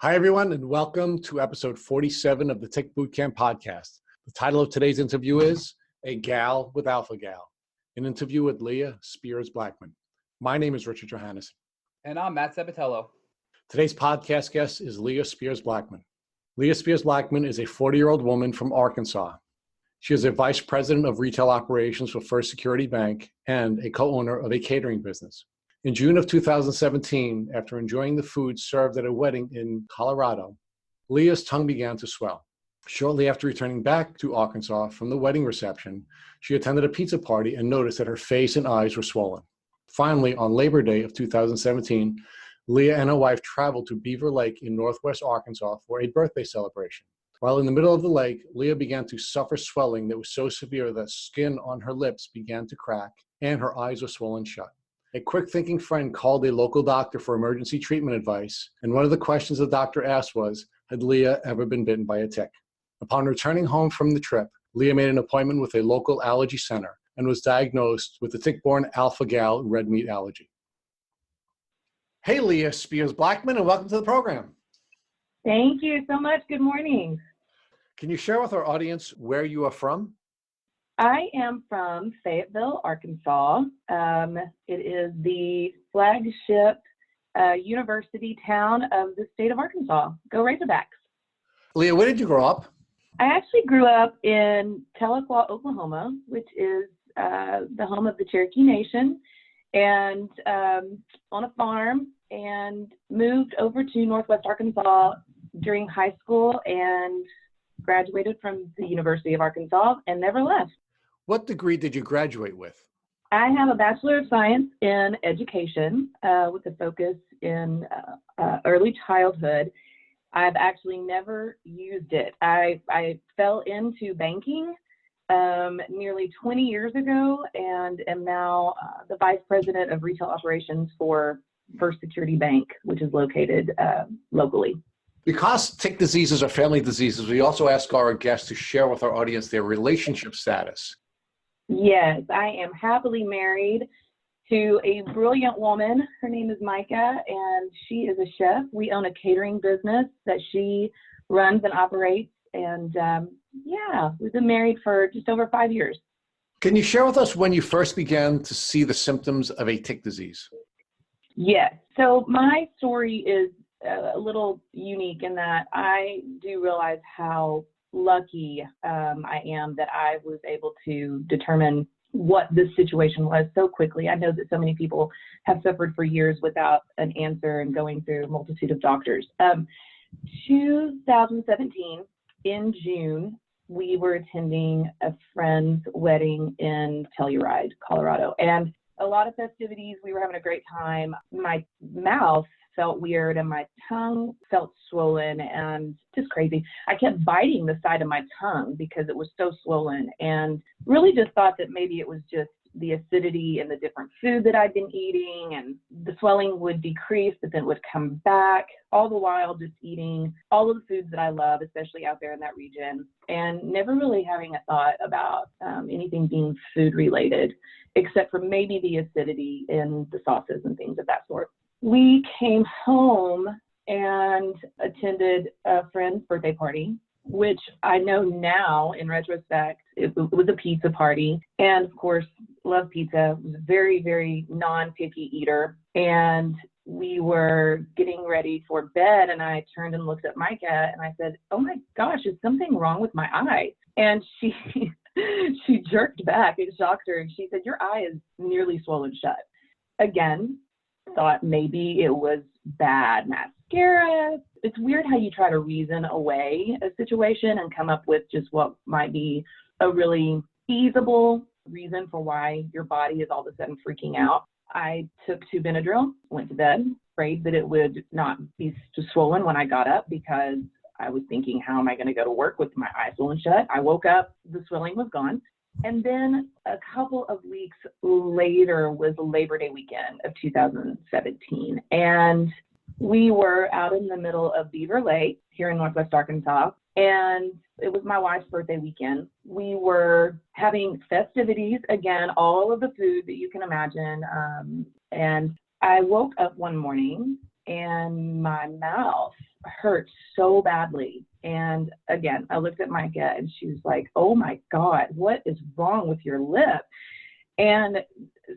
Hi, everyone, and welcome to episode 47 of the Tick Bootcamp podcast. The title of today's interview is A Gal with Alpha Gal, an interview with Leah Spears-Blackmon. My name is Richard Johannesson. And I'm Matt Sabatello. Today's podcast guest is Leah Spears-Blackmon. Leah Spears-Blackmon is a 40-year-old woman from Arkansas. She is a vice president of retail operations for First Security Bank and a co-owner of a catering business. In June of 2017, after enjoying the food served at a wedding in Colorado, Leah's tongue began to swell. Shortly after returning back to Arkansas from the wedding reception, she attended a pizza party and noticed that her face and eyes were swollen. Finally, on Labor Day of 2017, Leah and her wife traveled to Beaver Lake in northwest Arkansas for a birthday celebration. While in the middle of the lake, Leah began to suffer swelling that was so severe that skin on her lips began to crack and her eyes were swollen shut. A quick-thinking friend called a local doctor for emergency treatment advice, and one of the questions the doctor asked was, had Leah ever been bitten by a tick? Upon returning home from the trip, Leah made an appointment with a local allergy center and was diagnosed with the tick-borne alpha-gal red meat allergy. Hey, Leah Spears-Blackmon, and welcome to the program. Thank you so much. Good morning. Can you share with our audience where you are from? I am from Fayetteville, Arkansas. It is the flagship university town of the state of Arkansas. Go Razorbacks. Leah, where did you grow up? I actually grew up in Tahlequah, Oklahoma, which is the home of the Cherokee Nation, and on a farm, and moved over to Northwest Arkansas during high school and graduated from the University of Arkansas and never left. What degree did you graduate with? I have a Bachelor of Science in Education with a focus in early childhood. I've actually never used it. I fell into banking nearly 20 years ago and am now the Vice President of Retail Operations for First Security Bank, which is located locally. Because tick diseases are family diseases, we also ask our guests to share with our audience their relationship status. Yes, I am happily married to a brilliant woman. Her name is Micah, and she is a chef. We own a catering business that she runs and operates, and we've been married for just over 5 years. Can you share with us when you first began to see the symptoms of a tick disease? Yes, so my story is a little unique in that I do realize how lucky I am that I was able to determine what this situation was so quickly. I know that so many people have suffered for years without an answer and going through a multitude of doctors. 2017, in June, we were attending a friend's wedding in Telluride, Colorado, and a lot of festivities. We were having a great time. My mouth felt weird and my tongue felt swollen and just crazy. I kept biting the side of my tongue because it was so swollen, and really just thought that maybe it was just the acidity and the different food that I'd been eating, and the swelling would decrease, but then it would come back, all the while just eating all of the foods that I love, especially out there in that region, and never really having a thought about anything being food related, except for maybe the acidity in the sauces and things of that sort. We came home and attended a friend's birthday party, which I know now in retrospect, it was a pizza party. And of course, love pizza, was a very, very non-picky eater. And we were getting ready for bed, and I turned and looked at Micah and I said, oh my gosh, is something wrong with my eye? And she jerked back. It shocked her. And she said, your eye is nearly swollen shut. Again, thought maybe it was bad mascara. It's weird how you try to reason away a situation and come up with just what might be a really feasible reason for why your body is all of a sudden freaking out. I took 2 Benadryl, went to bed, prayed that it would not be swollen when I got up, because I was thinking, how am I going to go to work with my eye swollen shut? I woke up, the swelling was gone. And then a couple of weeks later was Labor Day weekend of 2017. And we were out in the middle of Beaver Lake here in Northwest Arkansas. And it was my wife's birthday weekend. We were having festivities, again, all of the food that you can imagine. And I woke up one morning and my mouth hurt so badly. And again, I looked at Micah and she was like, oh my God, what is wrong with your lip? And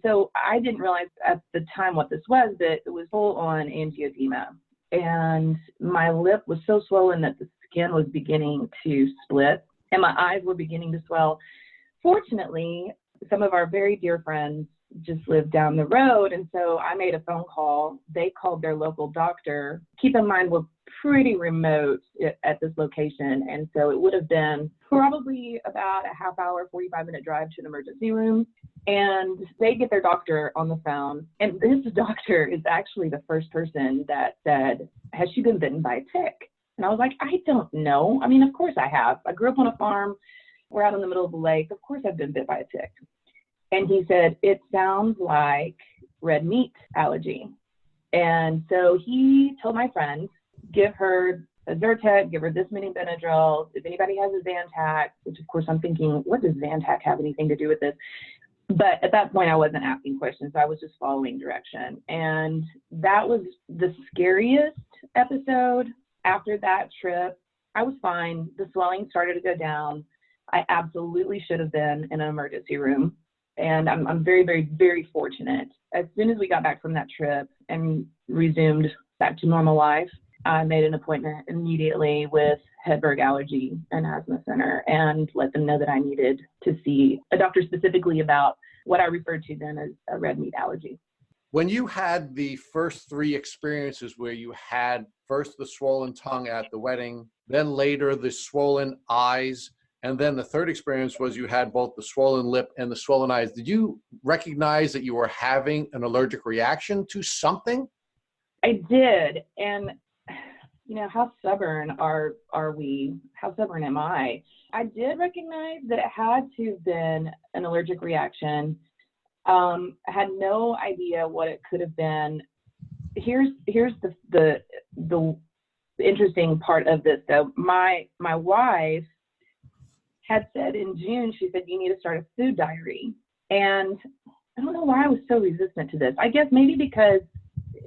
so I didn't realize at the time what this was, but it was full on angioedema. And my lip was so swollen that the skin was beginning to split and my eyes were beginning to swell. Fortunately, some of our very dear friends just lived down the road. And so I made a phone call. They called their local doctor. Keep in mind, we're pretty remote at this location. And so it would have been probably about a half hour, 45-minute drive to an emergency room. And they get their doctor on the phone. And this doctor is actually the first person that said, has she been bitten by a tick? And I was like, I don't know. I mean, of course I have. I grew up on a farm. We're out in the middle of the lake. Of course I've been bit by a tick. And he said, it sounds like red meat allergy. And so he told my friend, give her a Zyrtec, give her this many Benadryl. If anybody has a Zantac, which of course I'm thinking, what does Zantac have anything to do with this? But at that point I wasn't asking questions. I was just following direction. And that was the scariest episode. After that trip, I was fine. The swelling started to go down. I absolutely should have been in an emergency room. And I'm very, very, very fortunate. As soon as we got back from that trip and resumed back to normal life, I made an appointment immediately with Hedberg Allergy and Asthma Center and let them know that I needed to see a doctor specifically about what I referred to then as a red meat allergy. When you had the first three experiences where you had first the swollen tongue at the wedding, then later the swollen eyes, and then the third experience was you had both the swollen lip and the swollen eyes. Did you recognize that you were having an allergic reaction to something? I did. And, you know, how stubborn are we? How stubborn am I? I did recognize that it had to have been an allergic reaction. I had no idea what it could have been. Here's the interesting part of this, though. My wife had said in June, she said, you need to start a food diary. And I don't know why I was so resistant to this. I guess maybe because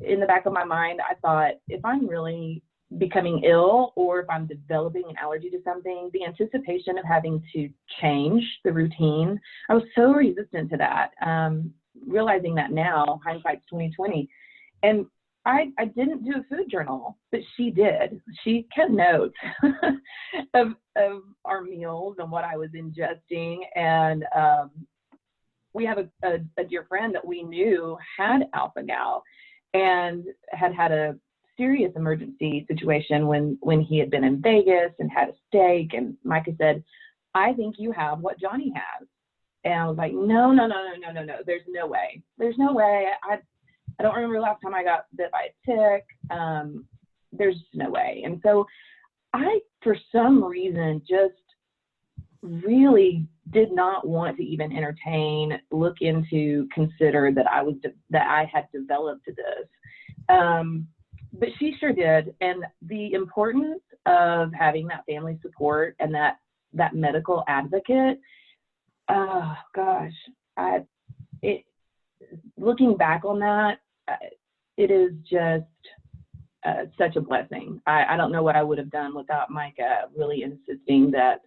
in the back of my mind, I thought if I'm really becoming ill or if I'm developing an allergy to something, the anticipation of having to change the routine, I was so resistant to that. Realizing that now, hindsight's 2020. And I didn't do a food journal, but she did. She kept notes of our meals and what I was ingesting. And we have a dear friend that we knew had alpha-gal and had a serious emergency situation when he had been in Vegas and had a steak. And Micah said, I think you have what Johnny has. And I was like, no. There's no way. There's no way. I don't remember the last time I got bit by a tick. There's no way. And so I, for some reason, just really did not want to even entertain, look into, consider that I had developed this. But she sure did. And the importance of having that family support and that medical advocate, oh gosh, looking back on that, it is just such a blessing. I don't know what I would have done without Micah really insisting that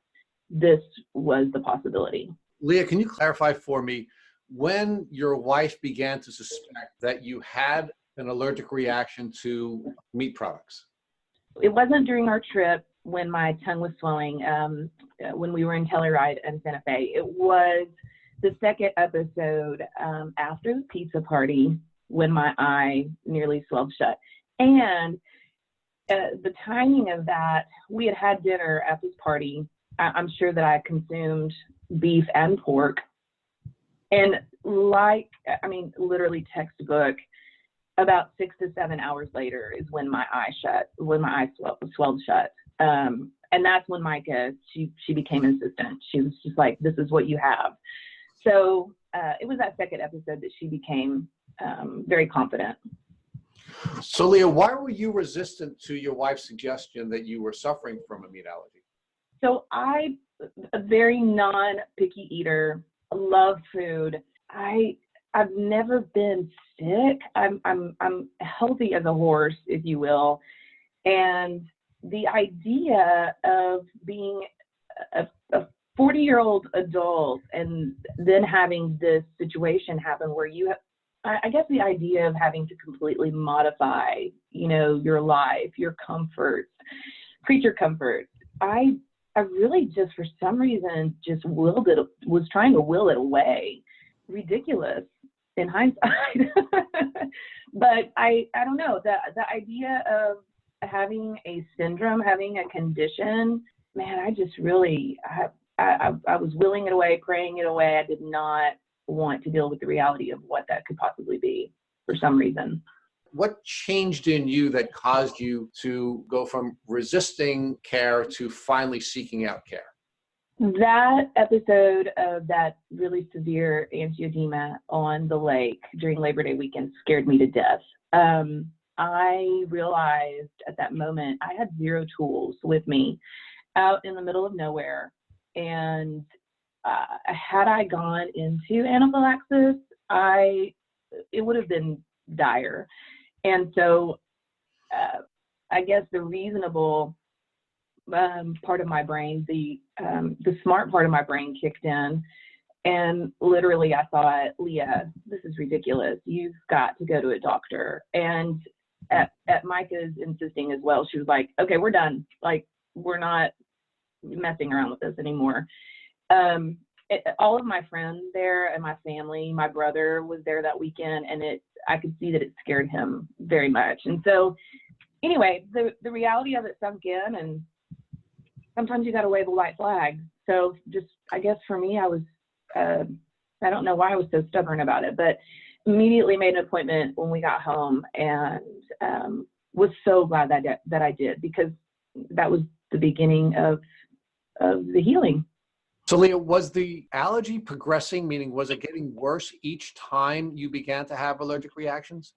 this was the possibility. Leah, can you clarify for me when your wife began to suspect that you had an allergic reaction to meat products? It wasn't during our trip when my tongue was swelling, when we were in Telluride and Santa Fe. It was the second episode after the pizza party when my eye nearly swelled shut. And the timing of that, we had dinner at this party. I'm sure that I consumed beef and pork. And literally textbook, about 6 to 7 hours later is when my eye swelled shut. And that's when Micah, she became insistent. She was just like, this is what you have. So it was that second episode that she became very confident. So Leah, why were you resistant to your wife's suggestion that you were suffering from a meat allergy? So I'm a very non-picky eater, love food. I've never been sick. I'm healthy as a horse, if you will. And the idea of being a 40-year-old adult and then having this situation happen where I guess the idea of having to completely modify, your life, your comforts, creature comforts, I really just, for some reason, just was trying to will it away. Ridiculous in hindsight. But I don't know, the idea of having a syndrome, having a condition, man, I just really, I was willing it away, praying it away. I did not want to deal with the reality of what that could possibly be for some reason. What changed in you that caused you to go from resisting care to finally seeking out care? That episode of that really severe angioedema on the lake during Labor Day weekend scared me to death. I realized at that moment I had zero tools with me out in the middle of nowhere. And had I gone into anaphylaxis, it would have been dire. And so I guess the reasonable part of my brain, the smart part of my brain kicked in. And literally I thought, Leah, this is ridiculous. You've got to go to a doctor. And at Micah's insisting as well, she was like, okay, we're done. Like, we're not messing around with this anymore. All of my friends there and my family, my brother was there that weekend, and I could see that it scared him very much. And so anyway, the reality of it sunk in, and sometimes you got to wave a white flag. So just, I guess for me, I was, I don't know why I was so stubborn about it, but immediately made an appointment when we got home, and was so glad that I did, because that was the beginning of the healing. So Leah, was the allergy progressing, meaning was it getting worse each time you began to have allergic reactions?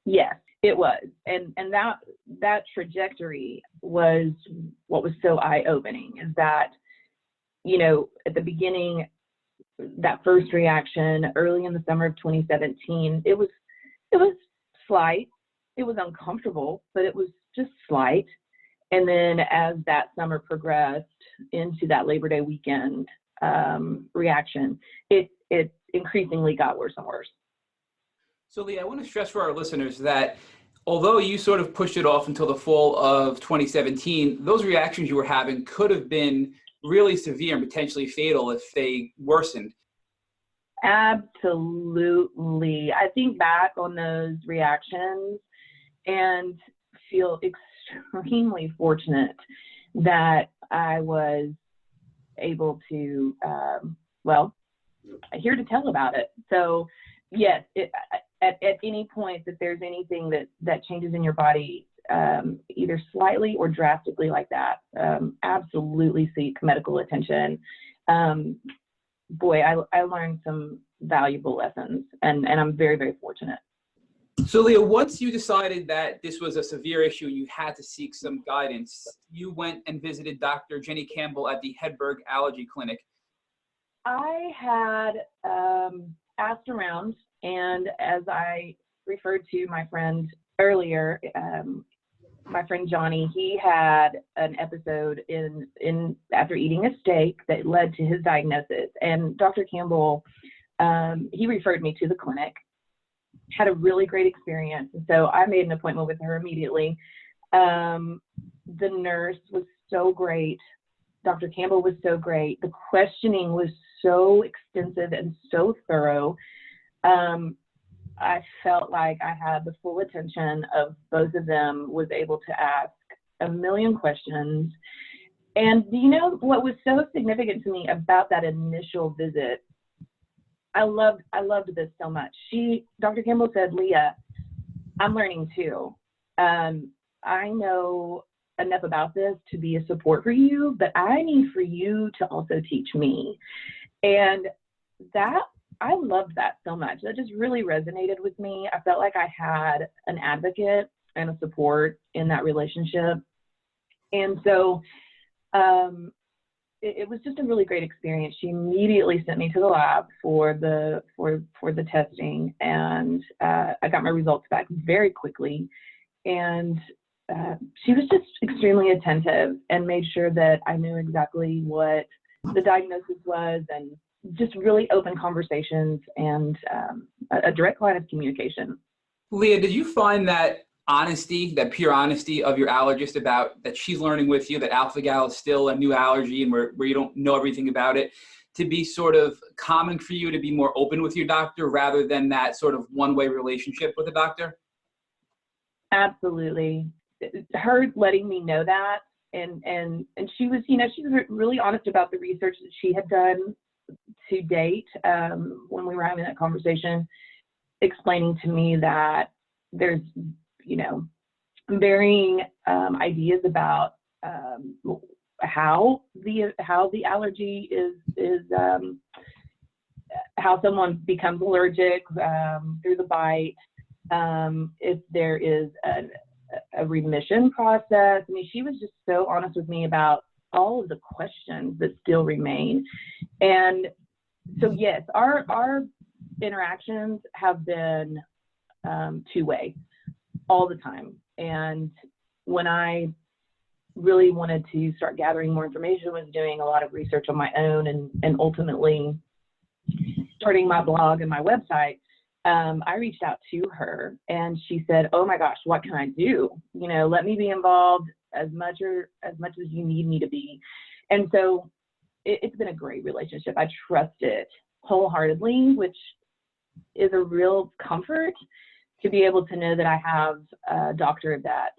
Yes, it was. And that trajectory was what was so eye-opening, is that, at the beginning, that first reaction early in the summer of 2017, it was slight. It was uncomfortable, but it was just slight. And then as that summer progressed into that Labor Day weekend reaction, it increasingly got worse and worse. So Leah, I want to stress for our listeners that although you sort of pushed it off until the fall of 2017, those reactions you were having could have been really severe and potentially fatal if they worsened. Absolutely. I think back on those reactions and feel extremely fortunate that I was able to, here to tell about it. So yes, at any point that there's anything that changes in your body, either slightly or drastically like that, absolutely seek medical attention. Boy, I learned some valuable lessons, and I'm very, very fortunate. So Leah, once you decided that this was a severe issue and you had to seek some guidance, you went and visited Dr. Jenny Campbell at the Hedberg Allergy Clinic. I had asked around, and as I referred to my friend earlier, my friend Johnny, he had an episode in after eating a steak that led to his diagnosis. And Dr. Campbell, he referred me to the clinic, had a really great experience. And so I made an appointment with her immediately. The nurse was so great. Dr. Campbell was so great. The questioning was so extensive and so thorough. I felt like I had the full attention of both of them, was able to ask a million questions. And what was so significant to me about that initial visit, I loved this so much. Dr. Campbell said, Leah, I'm learning too. I know enough about this to be a support for you, but I need for you to also teach me. And I loved that so much. That just really resonated with me. I felt like I had an advocate and a support in that relationship. And so it was just a really great experience. She immediately sent me to the lab for the testing, and I got my results back very quickly. And she was just extremely attentive and made sure that I knew exactly what the diagnosis was, and just really open conversations and a direct line of communication. Leah, did you find that honesty, that pure honesty of your allergist about that she's learning with you, that alpha-gal is still a new allergy and where you don't know everything about it, to be sort of common for you to be more open with your doctor rather than that sort of one-way relationship with the doctor? Absolutely. Her letting me know that, and she was, she was really honest about the research that she had done to date when we were having that conversation, explaining to me that there's, varying ideas about how the allergy is how someone becomes allergic through the bite, if there is a remission process. I mean, she was just so honest with me about all of the questions that still remain. And so, yes, our interactions have been two-way all the time. And when I really wanted to start gathering more information, was doing a lot of research on my own, and ultimately starting my blog and my website, I reached out to her, and she said, "Oh my gosh, what can I do? Let me be involved as much as you need me to be." And so it's been a great relationship. I trust it wholeheartedly, which is a real comfort to be able to know that I have a doctor that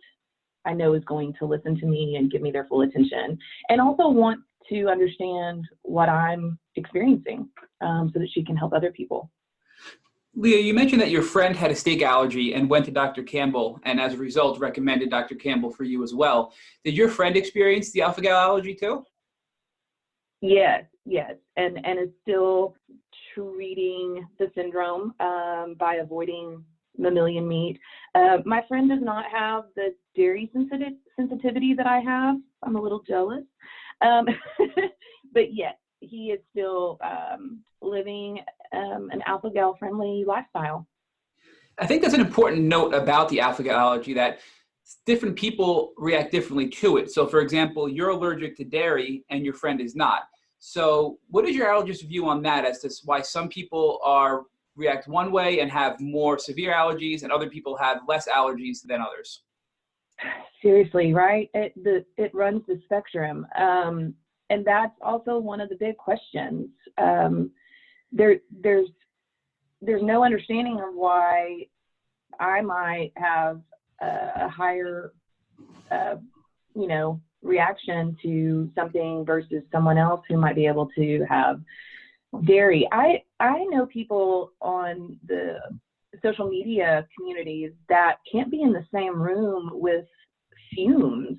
I know is going to listen to me and give me their full attention, and also want to understand what I'm experiencing so that she can help other people. Leah, you mentioned that your friend had a steak allergy and went to Dr. Campbell, and as a result recommended Dr. Campbell for you as well. Did your friend experience the alpha-gal allergy too? Yes, and is still treating the syndrome by avoiding mammalian meat. My friend does not have the dairy sensitivity that I have. I'm a little jealous. But yes, he is still living an alpha-gal friendly lifestyle. I think that's an important note about the alpha-gal allergy, that different people react differently to it. So for example, you're allergic to dairy and your friend is not. So what is your allergist's view on that, as to why some people react one way and have more severe allergies and other people have less allergies than others? Seriously, right? It runs the spectrum. And that's also one of the big questions. There's no understanding of why I might have a higher, reaction to something versus someone else who might be able to have dairy. I know people on the social media communities that can't be in the same room with fumes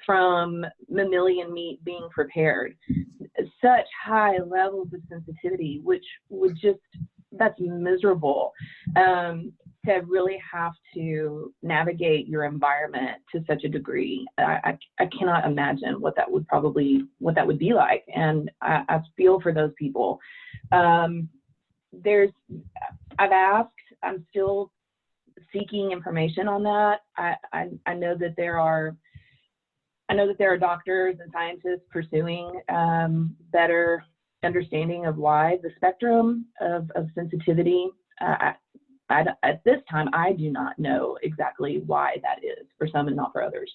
from mammalian meat being prepared. Such high levels of sensitivity, which would that's miserable. To really have to navigate your environment to such a degree. I cannot imagine what that would be like. And I feel for those people. I've asked, I'm still seeking information on that. I know that there are doctors and scientists pursuing better understanding of why the spectrum of sensitivity. At this time, I do not know exactly why that is for some and not for others.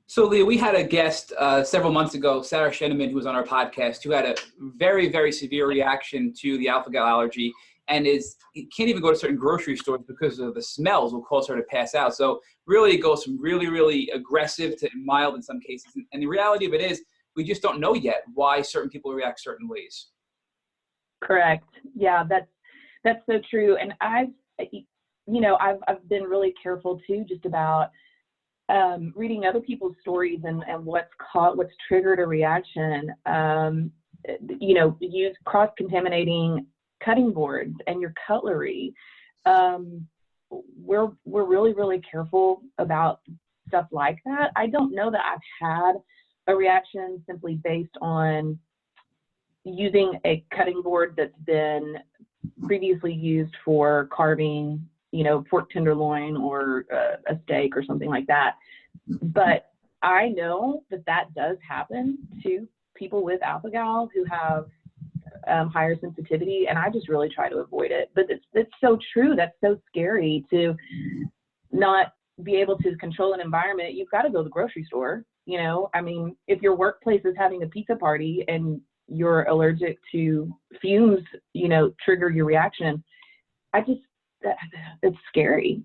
So Leah, we had a guest several months ago, Sarah Sheneman, who was on our podcast, who had a very, very severe reaction to the alpha-gal allergy, and can't even go to certain grocery stores because of the smells will cause her to pass out. So really it goes from really, really aggressive to mild in some cases. And the reality of it is we just don't know yet why certain people react certain ways. Correct. Yeah, that's so true. And I've been really careful too, just about reading other people's stories and what's triggered a reaction. Use cross-contaminating cutting boards and your cutlery. We're really, really careful about stuff like that. I don't know that I've had a reaction simply based on using a cutting board that's been previously used for carving pork tenderloin or a steak or something like that. But I know that does happen to people with alpha-gal who have higher sensitivity, and I just really try to avoid it. But it's so true. That's so scary to not be able to control an environment. You've got to go to the grocery store. If your workplace is having a pizza party and you're allergic to fumes, trigger your reaction. It's scary.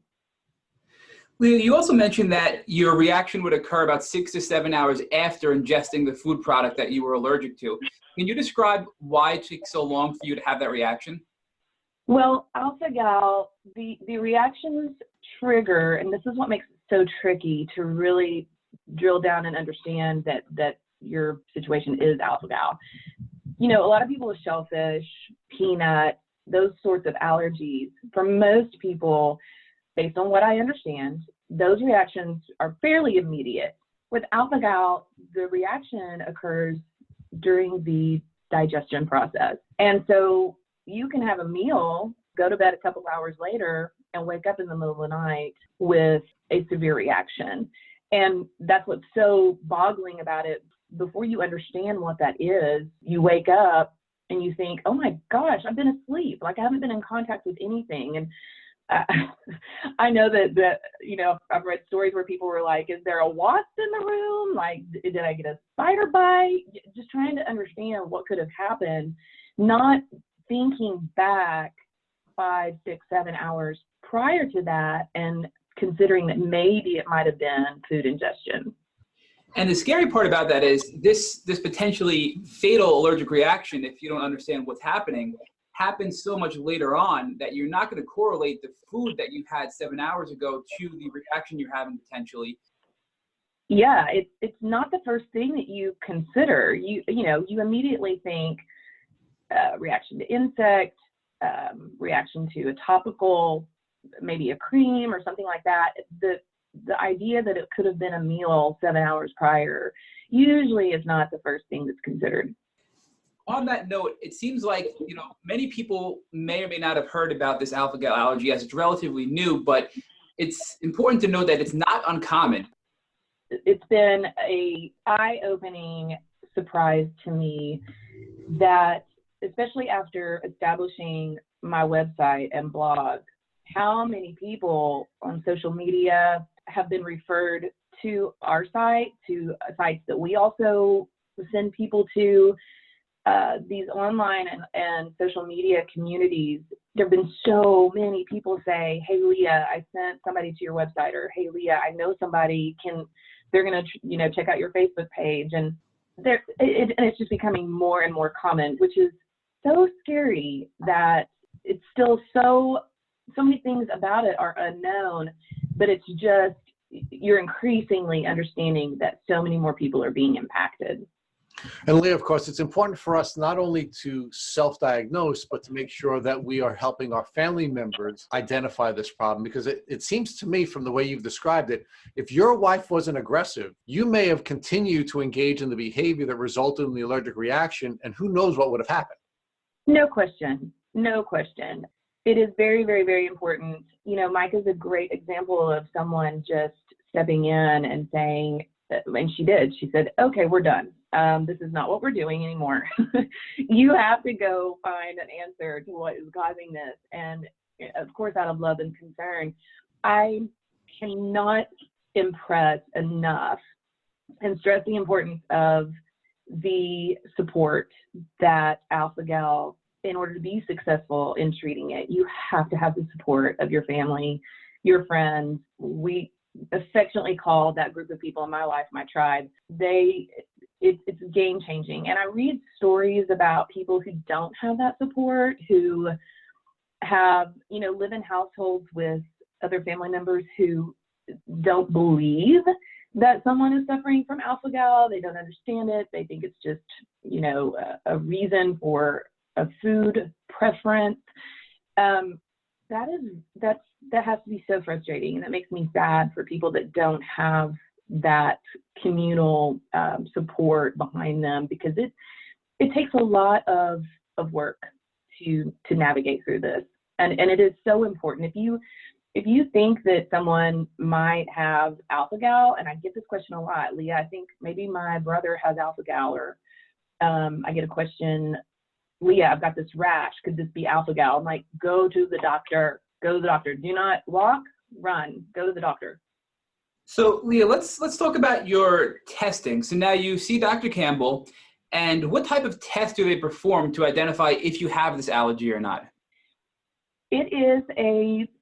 Leah, you also mentioned that your reaction would occur about 6 to 7 hours after ingesting the food product that you were allergic to. Can you describe why it takes so long for you to have that reaction? Well, alpha-gal, the reactions trigger, and this is what makes it so tricky to really drill down and understand that your situation is alpha-gal. A lot of people with shellfish, peanuts, those sorts of allergies, for most people, based on what I understand, those reactions are fairly immediate. With alpha-gal, the reaction occurs during the digestion process. And so you can have a meal, go to bed a couple hours later, and wake up in the middle of the night with a severe reaction. And that's what's so boggling about it. Before you understand what that is, you wake up and you think, oh my gosh, I've been asleep. Like I haven't been in contact with anything. And I know that I've read stories where people were like, is there a wasp in the room? Like, did I get a spider bite? Just trying to understand what could have happened, not thinking back 5, 6, 7 hours prior to that and considering that maybe it might have been food ingestion. And the scary part about that is this potentially fatal allergic reaction, if you don't understand what's happening, happens so much later on that you're not going to correlate the food that you had 7 hours ago to the reaction you're having potentially. Yeah, it's not the first thing that you consider. You immediately think reaction to insect, reaction to a topical, maybe a cream or something like that. The idea that it could have been a meal 7 hours prior usually is not the first thing that's considered. On that note, it seems like, many people may or may not have heard about this alpha-gal allergy as it's relatively new, but it's important to know that it's not uncommon. It's been a eye-opening surprise to me that, especially after establishing my website and blog, how many people on social media have been referred to our site, to sites that we also send people to. These online and social media communities, there have been so many people say, hey, Leah, I sent somebody to your website, or hey, Leah, I know somebody they're going to, check out your Facebook page. And it's just becoming more and more common, which is so scary that it's still so many things about it are unknown, but it's just, you're increasingly understanding that so many more people are being impacted. And Leah, of course, it's important for us not only to self-diagnose, but to make sure that we are helping our family members identify this problem, because it seems to me from the way you've described it, if your wife wasn't aggressive, you may have continued to engage in the behavior that resulted in the allergic reaction, and who knows what would have happened. No question. No question. It is very, very, very important. Mike is a great example of someone just stepping in and saying, and she did, she said, okay, we're done. This is not what we're doing anymore. You have to go find an answer to what is causing this. And of course, out of love and concern, I cannot impress enough and stress the importance of the support that alpha-gal, in order to be successful in treating it, you have to have the support of your family, your friends. We affectionately call that group of people in my life my tribe. It's game changing. And I read stories about people who don't have that support, who have, live in households with other family members who don't believe that someone is suffering from alpha-gal. They don't understand it. They think it's just, a reason for a food preference. That has to be so frustrating, and that makes me sad for people that don't have that communal support behind them, because it takes a lot of work to navigate through this, and it is so important. if you think that someone might have alpha-gal, and I get this question a lot, Leah, I think maybe my brother has alpha-gal, or I get a question, Leah, I've got this rash. Could this be alpha-gal? I'm like, go to the doctor. Go to the doctor. Do not walk, run. Go to the doctor. So Leah, let's talk about your testing. So now you see Dr. Campbell, and what type of test do they perform to identify if you have this allergy or not? It is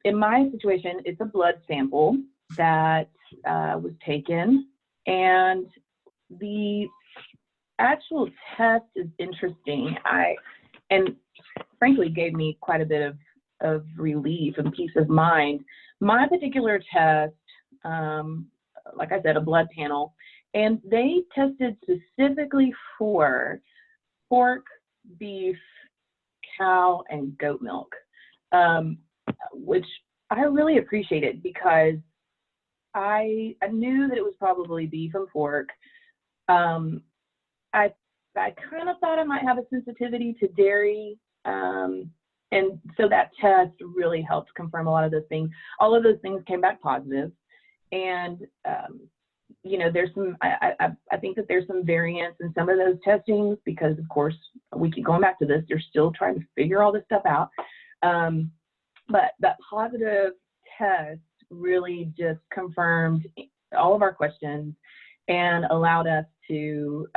in my situation, it's a blood sample that was taken, and the actual test is interesting. And frankly gave me quite a bit of relief and peace of mind. My particular test, like I said, a blood panel, and they tested specifically for pork, beef, cow, and goat milk. Which I really appreciated, because I knew that it was probably beef and pork. I kind of thought I might have a sensitivity to dairy, and so that test really helped confirm a lot of those things. All of those things came back positive, and there's some. I think that there's some variance in some of those testings, because of course we keep going back to this. They're still trying to figure all this stuff out. But that positive test really just confirmed all of our questions and allowed us to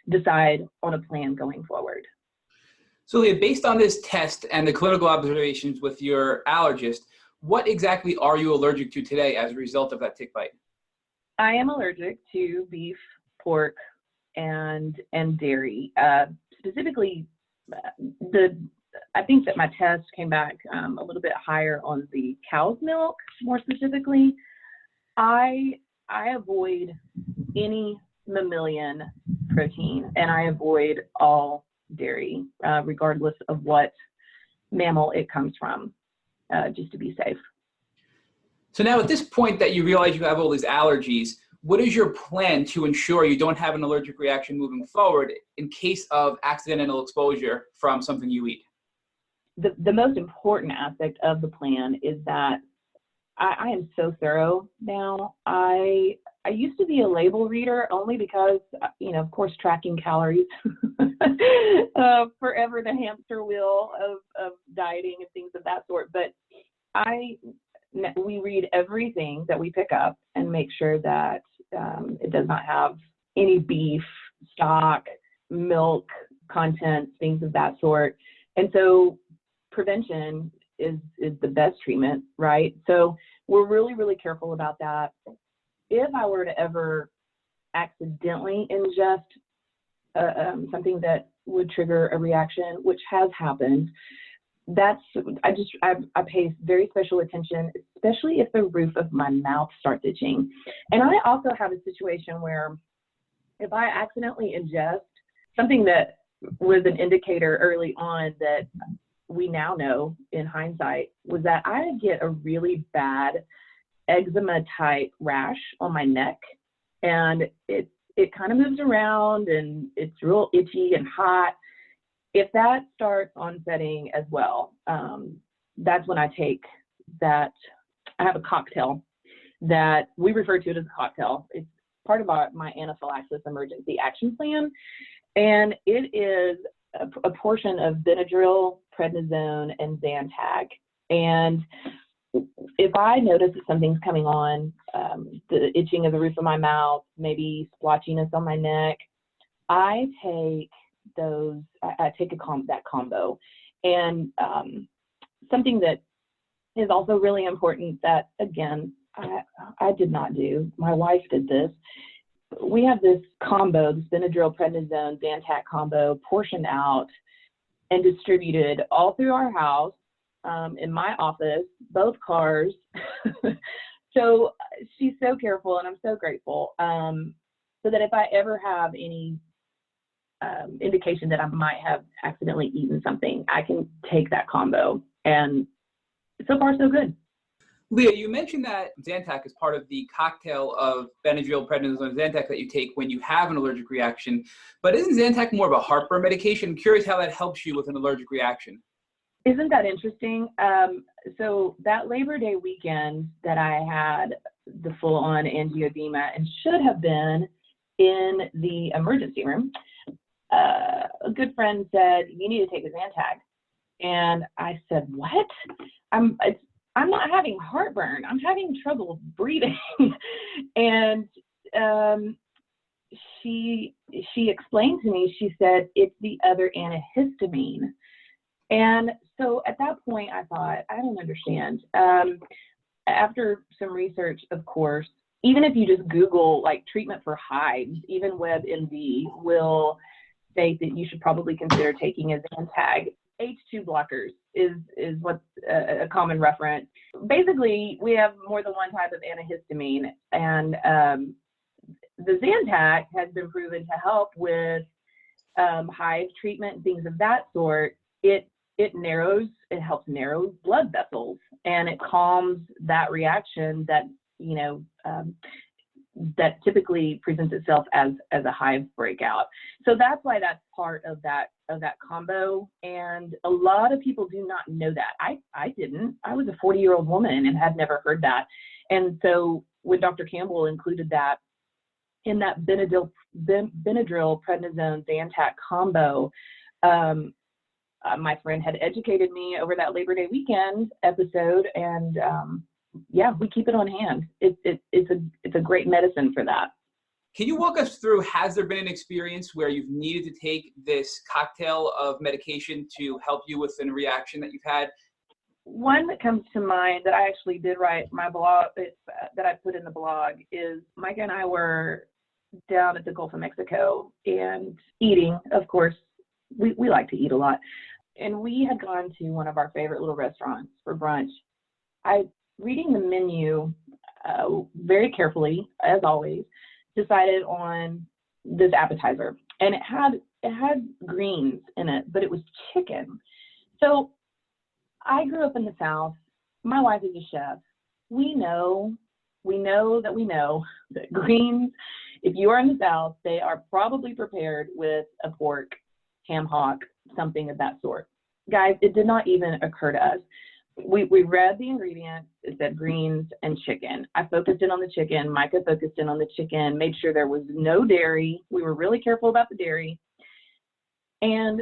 decide on a plan going forward. So Leah, based on this test and the clinical observations with your allergist, what exactly are you allergic to today as a result of that tick bite? I am allergic to beef, pork, and dairy. Specifically, I think that my test came back a little bit higher on the cow's milk, more specifically. I avoid any mammalian protein, and I avoid all dairy, regardless of what mammal it comes from, just to be safe. So now at this point that you realize you have all these allergies, what is your plan to ensure you don't have an allergic reaction moving forward in case of accidental exposure from something you eat? The most important aspect of the plan is that I am so thorough now. I used to be a label reader only because, of course, tracking calories, forever the hamster wheel of dieting and things of that sort. But we read everything that we pick up and make sure that it does not have any beef, stock, milk content, things of that sort. And so prevention is the best treatment, right? So we're really, really careful about that. If I were to ever accidentally ingest something that would trigger a reaction, which has happened, I pay very special attention, especially if the roof of my mouth starts itching. And I also have a situation where if I accidentally ingest something that was an indicator early on that we now know in hindsight was that I get a really bad eczema type rash on my neck, and it kind of moves around and it's real itchy and hot. If that starts onsetting as well, that's when I take that. I have a cocktail that we refer to it as a cocktail. It's part of my anaphylaxis emergency action plan, and it is a portion of Benadryl, prednisone, and Zantac. And if I notice that something's coming on, the itching of the roof of my mouth, maybe splotchiness on my neck, I take that combo. And something that is also really important that, again, I did not do, my wife did this. We have this combo, this Benadryl, prednisone, Zantac combo, portioned out and distributed all through our house, in my office, both cars. So she's so careful, and I'm so grateful. So that if I ever have any indication that I might have accidentally eaten something, I can take that combo. And so far, so good. Leah, you mentioned that Zantac is part of the cocktail of Benadryl, prednisone, and Zantac that you take when you have an allergic reaction. But isn't Zantac more of a heartburn medication? I'm curious how that helps you with an allergic reaction. Isn't that interesting? So that Labor Day weekend that I had the full-on angioedema and should have been in the emergency room, a good friend said, you need to take a Zantac. And I said, what? I'm not having heartburn. I'm having trouble breathing. And she explained to me, she said, it's the other antihistamine. And so at that point, I thought, I don't understand. After some research, of course, even if you just Google like treatment for hives, even WebMD will state that you should probably consider taking a Zantac. H2 blockers is what's a common reference. Basically, we have more than one type of antihistamine, and the Zantac has been proven to help with hive treatment, things of that sort. It helps narrow blood vessels, and it calms that reaction that, that typically presents itself as a hive breakout. So that's why that's part of that combo. And a lot of people do not know that. I didn't. I was a 40-year-old woman and had never heard that. And so when Dr. Campbell included that in that Benadryl, prednisone, Zantac combo, my friend had educated me over that Labor Day weekend episode, and we keep it on hand. It's a great medicine for that. Can you walk us through, has there been an experience where you've needed to take this cocktail of medication to help you with a reaction that you've had? One that comes to mind that I actually did write my blog, that I put in the blog, is Micah and I were down at the Gulf of Mexico and eating, of course. We like to eat a lot. And we had gone to one of our favorite little restaurants for brunch. Reading the menu very carefully, as always, decided on this appetizer. And it had greens in it, but it was chicken. So I grew up in the South. My wife is a chef. We know that greens, if you are in the South, they are probably prepared with a pork, ham hock, something of that sort. Guys, it did not even occur to us. We read the ingredients. It said greens and chicken. I focused in on the chicken. Micah focused in on the chicken, made sure there was no dairy. We were really careful about the dairy, and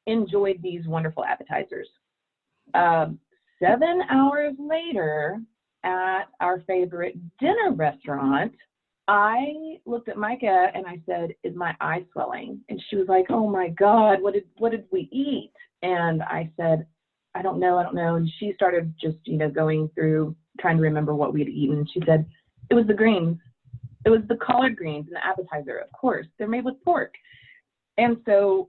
enjoyed these wonderful appetizers. 7 hours later, at our favorite dinner restaurant, I looked at Micah and I said, is my eye swelling? And she was like, oh my God, what did we eat? And I said, I don't know. And she started just, going through, trying to remember what we had eaten. She said, it was the greens. It was the collard greens in the appetizer. Of course, they're made with pork. And so,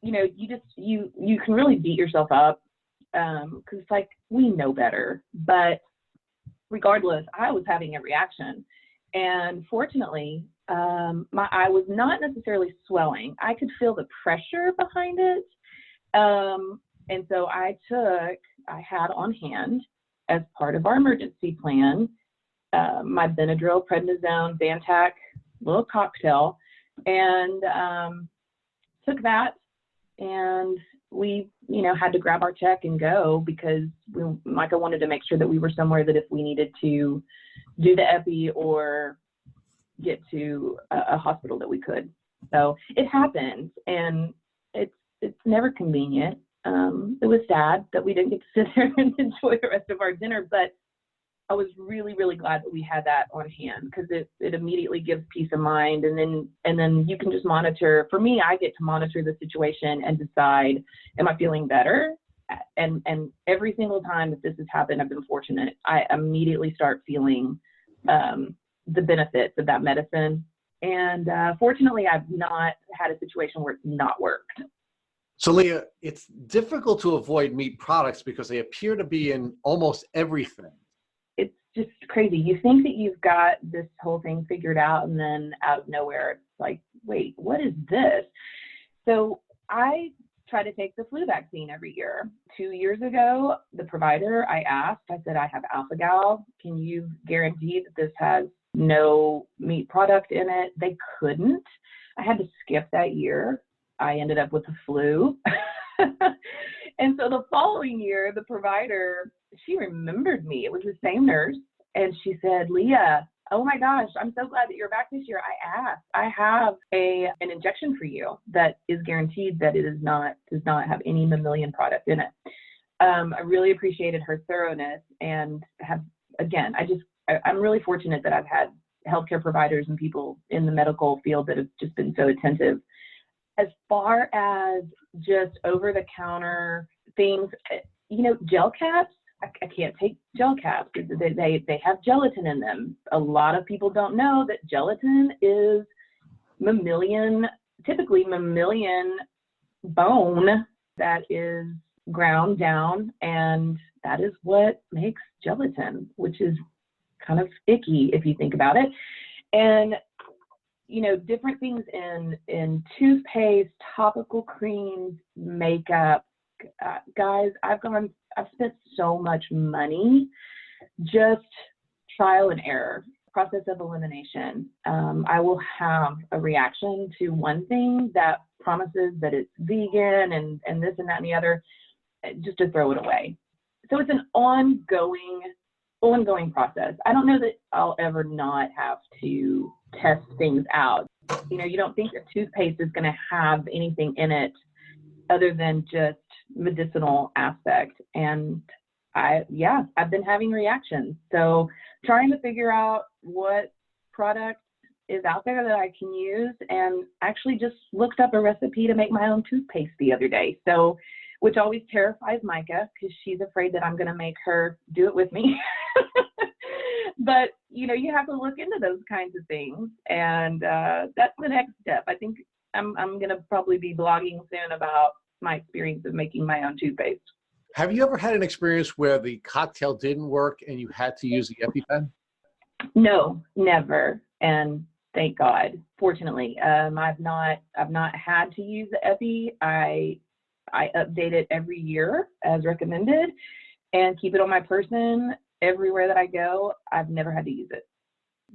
you can really beat yourself up because it's like, we know better. But regardless, I was having a reaction. And fortunately, my eye was not necessarily swelling. I could feel the pressure behind it. And so I had on hand, as part of our emergency plan, my Benadryl, prednisone, Zantac little cocktail, and took that. And we, had to grab our check and go because Micah wanted to make sure that we were somewhere that if we needed to do the epi or get to a hospital that we could. So it happens, and it's never convenient. It was sad that we didn't get to sit there and enjoy the rest of our dinner, but I was really, really glad that we had that on hand because it immediately gives peace of mind. And then you can just monitor. For me, I get to monitor the situation and decide, am I feeling better? And every single time that this has happened, I've been fortunate. I immediately start feeling the benefits of that medicine. And fortunately, I've not had a situation where it's not worked. So Leah, it's difficult to avoid meat products because they appear to be in almost everything. It's just crazy. You think that you've got this whole thing figured out, and then out of nowhere, it's like, wait, what is this? So I try to take the flu vaccine every year. 2 years ago, the provider, I said, I have alpha-gal. Can you guarantee that this has no meat product in it? They couldn't. I had to skip that year. I ended up with the flu. And so the following year, the provider, she remembered me. It was the same nurse. And she said, Leah, oh my gosh, I'm so glad that you're back this year. I have an injection for you that is guaranteed that it does not have any mammalian product in it. I really appreciated her thoroughness and I'm really fortunate that I've had healthcare providers and people in the medical field that have just been so attentive. As far as just over-the-counter things, gel caps, I can't take gel caps. They have gelatin in them. A lot of people don't know that gelatin is typically mammalian bone that is ground down, and that is what makes gelatin, which is kind of icky if you think about it. And different things in toothpaste, topical creams, makeup. Guys, I've spent so much money, just trial and error, process of elimination. I will have a reaction to one thing that promises that it's vegan and this and that and the other, just to throw it away. So it's an ongoing process. I don't know that I'll ever not have to test things out. You don't think that toothpaste is going to have anything in it other than just medicinal aspect. And I've been having reactions. So trying to figure out what product is out there that I can use, and actually just looked up a recipe to make my own toothpaste the other day. So, which always terrifies Micah because she's afraid that I'm going to make her do it with me. But, you have to look into those kinds of things. And that's the next step. I think I'm going to probably be blogging soon about my experience of making my own toothpaste. Have you ever had an experience where the cocktail didn't work and you had to use the EpiPen? No, never. And thank God. Fortunately, I've not had to use the Epi. I update it every year as recommended and keep it on my person everywhere that I go. I've never had to use it.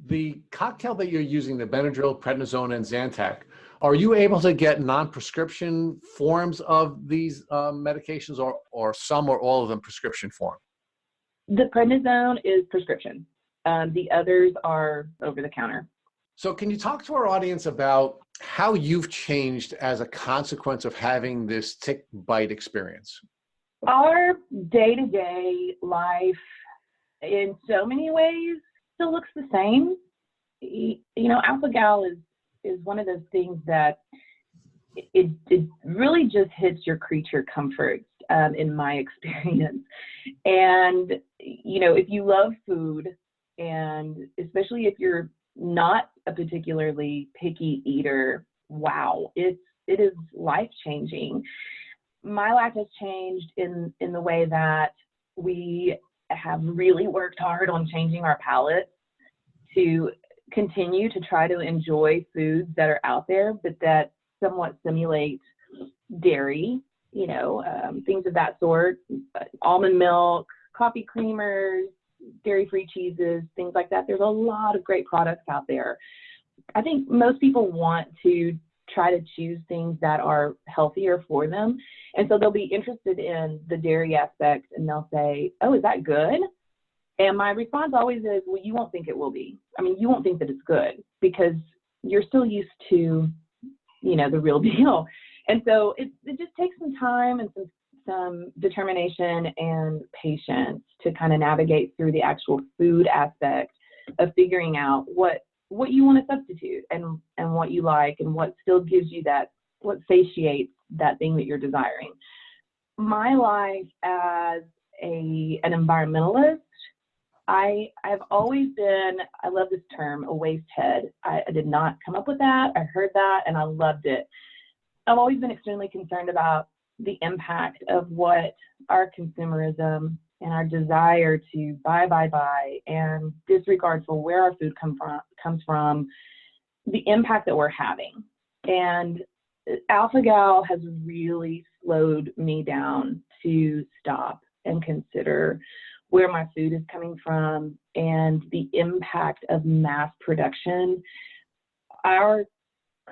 The cocktail that you're using, the Benadryl, prednisone, and Zantac, are you able to get non-prescription forms of these medications, or some or all of them prescription form? The prednisone is prescription. The others are over the counter. So can you talk to our audience about how you've changed as a consequence of having this tick bite experience? Our day-to-day life in so many ways still looks the same. Alpha-Gal is one of those things that it really just hits your creature comforts, in my experience. And, if you love food, and especially if you're not a particularly picky eater, wow, it is life-changing. My life has changed in the way that we have really worked hard on changing our palate to continue to try to enjoy foods that are out there, but that somewhat simulate dairy, things of that sort, almond milk, coffee creamers, dairy-free cheeses, things like that. There's a lot of great products out there. I think most people want to try to choose things that are healthier for them. And so they'll be interested in the dairy aspect and they'll say, oh, is that good? And my response always is, well, you won't think it will be. You won't think that it's good because you're still used to, the real deal. And so it just takes some time and some determination and patience to kind of navigate through the actual food aspect of figuring out what you want to substitute and what you like and what still gives you what satiates that thing that you're desiring. My life as an environmentalist, I've always been, I love this term, a waste head. I did not come up with that. I heard that and I loved it. I've always been extremely concerned about the impact of what our consumerism and our desire to buy and disregard for where our food comes from, the impact that we're having. And Alpha-Gal has really slowed me down to stop and consider where my food is coming from and the impact of mass production.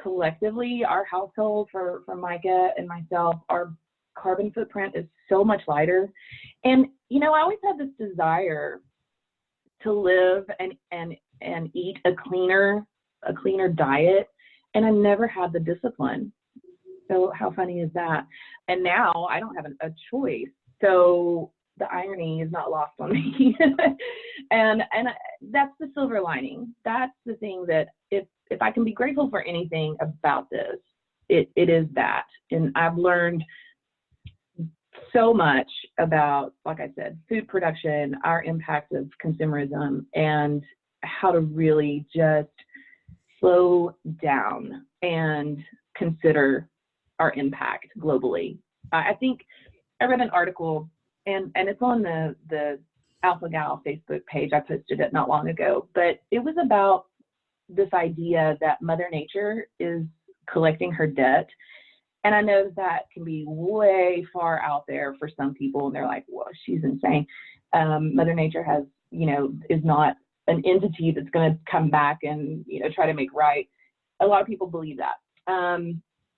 Collectively, our household for Micah and myself are carbon footprint is so much lighter. And, you know, I always had this desire to live and eat a cleaner diet, and I never had the discipline. So how funny is that? And now I don't have a choice. So the irony is not lost on me. and that's the silver lining. That's the thing that if I can be grateful for anything about this, it is that. And I've learned so much about, like I said, food production, our impact of consumerism, and how to really just slow down and consider our impact globally. I think I read an article, and it's on the Alpha Gal Facebook page. I posted it not long ago, but it was about this idea that Mother Nature is collecting her debt. And I know that can be way far out there for some people, and they're like, well, she's insane. Mother Nature has, you know, is not an entity that's going to come back and, you know, try to make right. A lot of people believe that.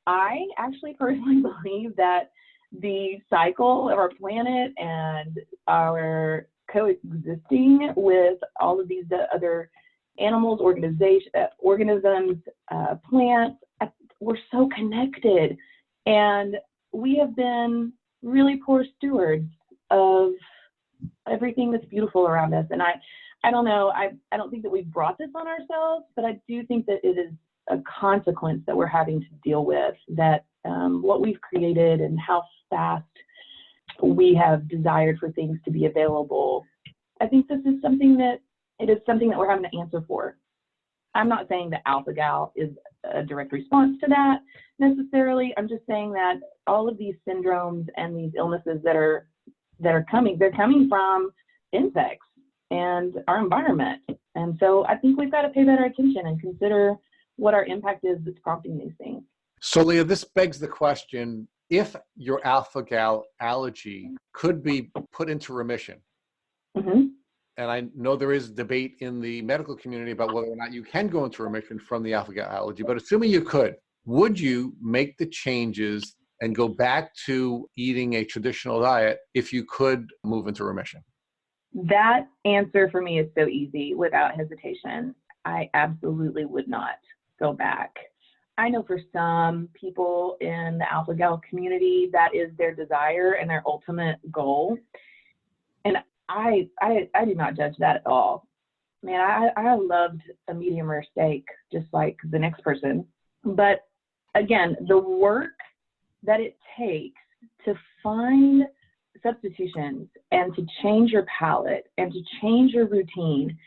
I actually personally believe that the cycle of our planet and our coexisting with all of these other animals, organisms, plants, we're so connected. And we have been really poor stewards of everything that's beautiful around us. And I don't know, I don't think that we've brought this on ourselves, but I do think that it is a consequence that we're having to deal with, that what we've created and how fast we have desired for things to be available. I think this is something that we're having to answer for. I'm not saying that Alpha Gal is a direct response to that necessarily. I'm just saying that all of these syndromes and these illnesses that are coming, they're coming from insects and our environment. And so I think we've got to pay better attention and consider what our impact is that's prompting these things. So Leah, this begs the question, if your Alpha Gal allergy could be put into remission, Mm-hmm. and I know there is debate in the medical community about whether or not you can go into remission from the alpha gal allergy, but assuming you could, would you make the changes and go back to eating a traditional diet if you could move into remission? That answer for me is so easy without hesitation. I absolutely would not go back. I know for some people in the alpha gal community, that is their desire and their ultimate goal. And I do not judge that at all. Man, I loved a medium rare steak just like the next person. But again, the work that it takes to find substitutions and to change your palate and to change your routine,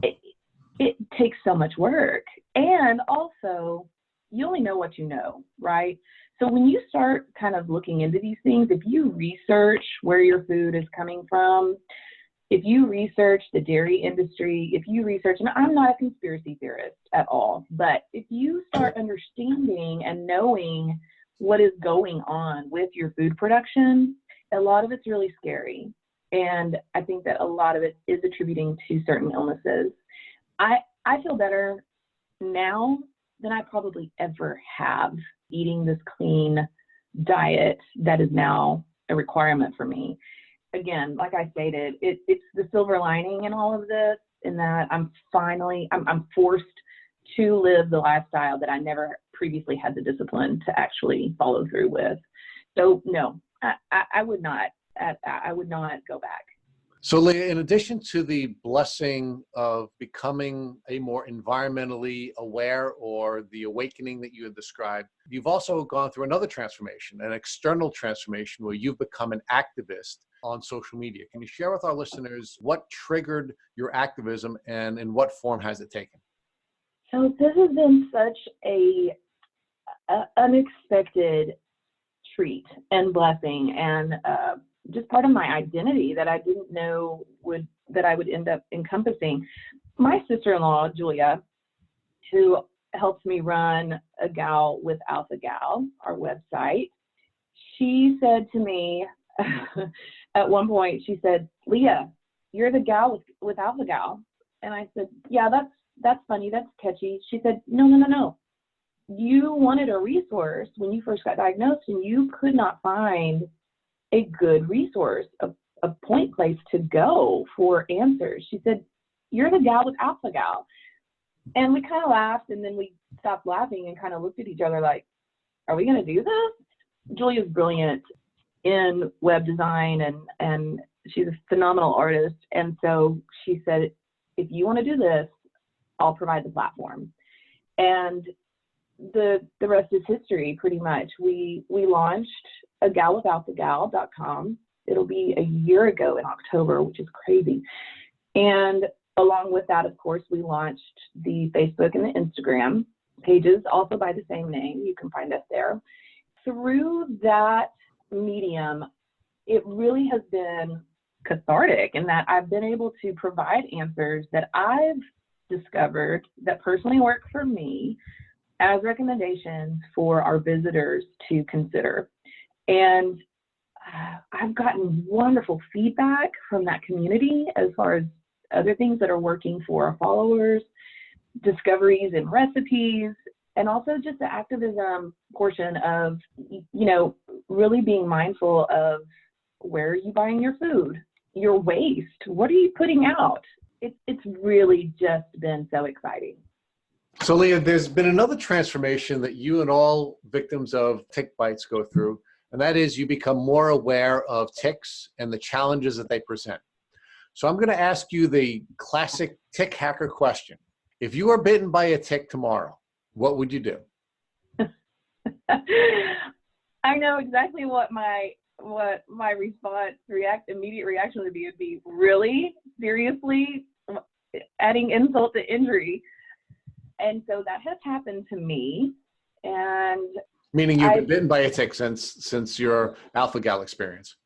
it takes so much work. And also, you only know what you know, right? So when you start kind of looking into these things, if you research where your food is coming from, if you research the dairy industry, if you research, and I'm not a conspiracy theorist at all, but if you start understanding and knowing what is going on with your food production, a lot of it's really scary. And I think that a lot of it is attributing to certain illnesses. I feel better now than I probably ever have eating this clean diet that is now a requirement for me. Again, like I stated, it's the silver lining in all of this, in that I'm forced to live the lifestyle that I never previously had the discipline to actually follow through with. So no, I would not go back. So Leah, in addition to the blessing of becoming a more environmentally aware, or the awakening that you had described, you've also gone through another transformation, an external transformation, where you've become an activist on social media. Can you share with our listeners what triggered your activism and in what form has it taken? So this has been such a unexpected treat and blessing, and just part of my identity that I didn't know that I would end up encompassing. My sister-in-law, Julia, who helps me run A Gal with Alpha Gal, our website, she said to me at one point, she said, "Leah, you're the gal with Alpha Gal." And I said, "Yeah, that's funny. That's catchy." She said, No. you wanted a resource when you first got diagnosed and you could not find a good resource, a point place to go for answers. She said, you're the gal with Alpha Gal. And we kind of laughed, and then we stopped laughing and kind of looked at each other like, are we going to do this? Julia's brilliant in web design, and she's a phenomenal artist. And so she said, if you want to do this, I'll provide the platform. And the rest is history, pretty much. We launched agalwithoutthegal.com. It'll be a year ago in October, which is crazy. And along with that, of course, we launched the Facebook and the Instagram pages, also by the same name. You can find us there. Through that medium, it really has been cathartic in that I've been able to provide answers that I've discovered that personally work for me as recommendations for our visitors to consider. And I've gotten wonderful feedback from that community as far as other things that are working for our followers, discoveries and recipes, and also just the activism portion of, really being mindful of where are you buying your food, your waste, what are you putting out? It's really just been so exciting. So Leah, there's been another transformation that you and all victims of tick bites go through, and that is you become more aware of ticks and the challenges that they present. So I'm going to ask you the classic tick hacker question. If you were bitten by a tick tomorrow, what would you do? I know exactly what my immediate reaction would be. It'd be really seriously adding insult to injury. And so that has happened to me. And meaning you've been bitten by a tick since your Alpha Gal experience.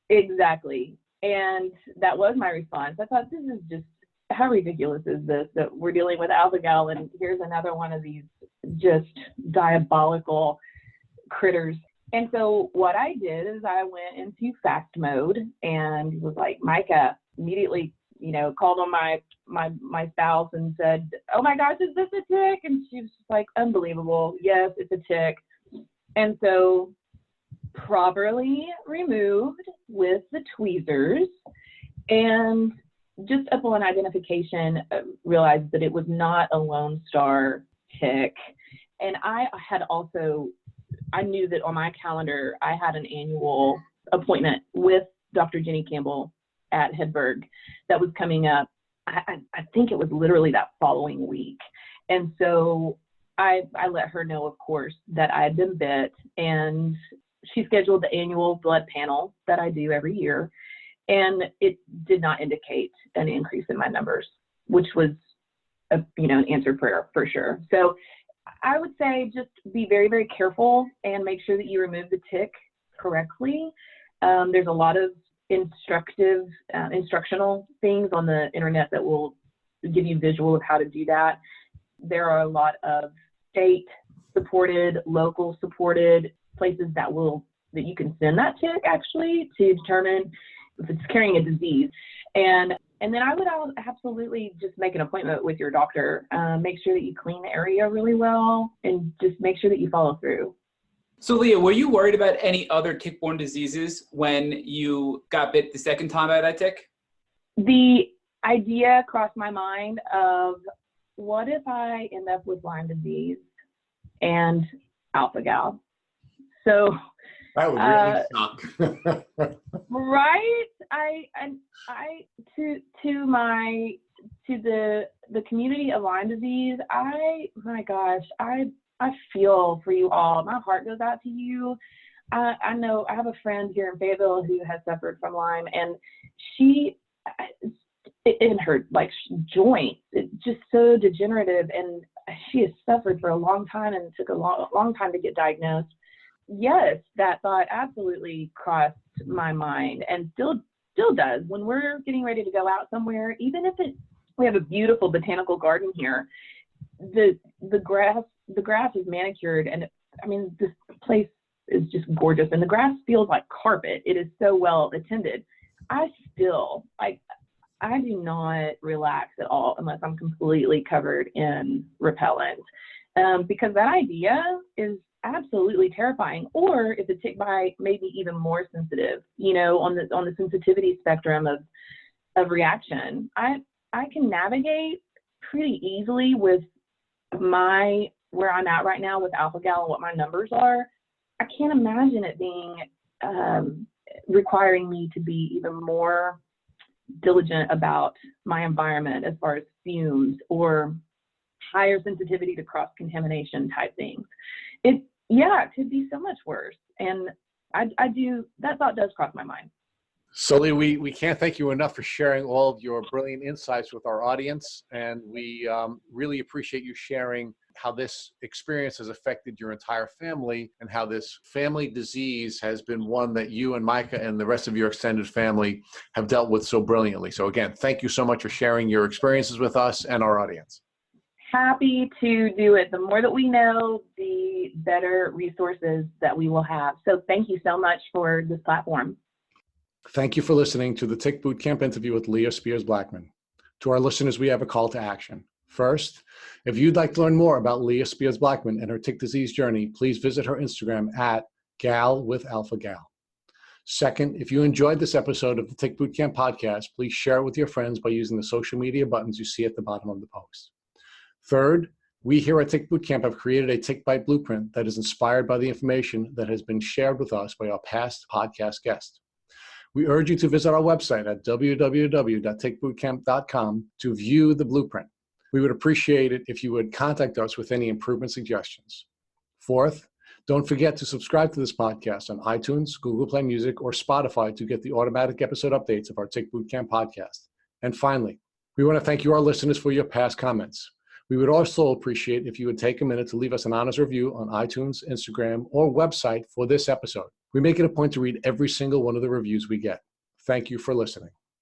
Exactly. And that was my response. I thought, this is just, how ridiculous is this, that we're dealing with Alpha Gal and here's another one of these just diabolical critters. And so what I did is I went into fast mode and was like, Micah, immediately, called on my spouse and said, oh my gosh, is this a tick? And she was just like, unbelievable. Yes, it's a tick. And so properly removed with the tweezers, and just upon identification, realized that it was not a Lone Star tick. And I knew that on my calendar, I had an annual appointment with Dr. Jenny Campbell at Hedberg that was coming up. I think it was literally that following week. And so I let her know, of course, that I had been bit, and she scheduled the annual blood panel that I do every year. And it did not indicate an increase in my numbers, which was an answered prayer for sure. So I would say just be very, very careful and make sure that you remove the tick correctly. There's a lot of instructional things on the internet that will give you visual of how to do that. There are a lot of state supported, local supported places that you can send that tick actually to determine if it's carrying a disease. And then I would absolutely just make an appointment with your doctor. Make sure that you clean the area really well and just make sure that you follow through. So Leah, were you worried about any other tick-borne diseases when you got bit the second time by that tick? The idea crossed my mind of, what if I end up with Lyme disease and Alpha Gal? So that would really suck. Right? To the community of Lyme disease, I feel for you all. My heart goes out to you. I know I have a friend here in Fayetteville who has suffered from Lyme, and in her joints, it's just so degenerative, and she has suffered for a long time and took a long time to get diagnosed. Yes, that thought absolutely crossed my mind and still does. When we're getting ready to go out somewhere, even if we have a beautiful botanical garden here, the grass is manicured, and this place is just gorgeous, and the grass feels like carpet. It is so well attended. I do not relax at all unless I'm completely covered in repellent. because that idea is absolutely terrifying. Or if the tick bite may be even more sensitive, on the sensitivity spectrum of reaction, I can navigate pretty easily with where I'm at right now with alpha-gal and what my numbers are. I can't imagine it being requiring me to be even more diligent about my environment as far as fumes or higher sensitivity to cross-contamination type things. It could be so much worse. And that thought does cross my mind. So Leah, we can't thank you enough for sharing all of your brilliant insights with our audience. And we really appreciate you sharing how this experience has affected your entire family and how this family disease has been one that you and Micah and the rest of your extended family have dealt with so brilliantly. So again, thank you so much for sharing your experiences with us and our audience. Happy to do it. The more that we know, the better resources that we will have. So thank you so much for this platform. Thank you for listening to the Tick Bootcamp interview with Leah Spears-Blackmon. To our listeners, we have a call to action. First, if you'd like to learn more about Leah Spears-Blackmon and her tick disease journey, please visit her Instagram at galwithalphagal. Second, if you enjoyed this episode of the Tick Bootcamp podcast, please share it with your friends by using the social media buttons you see at the bottom of the post. Third, we here at Tick Bootcamp have created a tick bite blueprint that is inspired by the information that has been shared with us by our past podcast guests. We urge you to visit our website at www.tickbootcamp.com to view the blueprint. We would appreciate it if you would contact us with any improvement suggestions. Fourth, don't forget to subscribe to this podcast on iTunes, Google Play Music, or Spotify to get the automatic episode updates of our Tick Bootcamp podcast. And finally, we want to thank you, our listeners, for your past comments. We would also appreciate if you would take a minute to leave us an honest review on iTunes, Instagram, or website for this episode. We make it a point to read every single one of the reviews we get. Thank you for listening.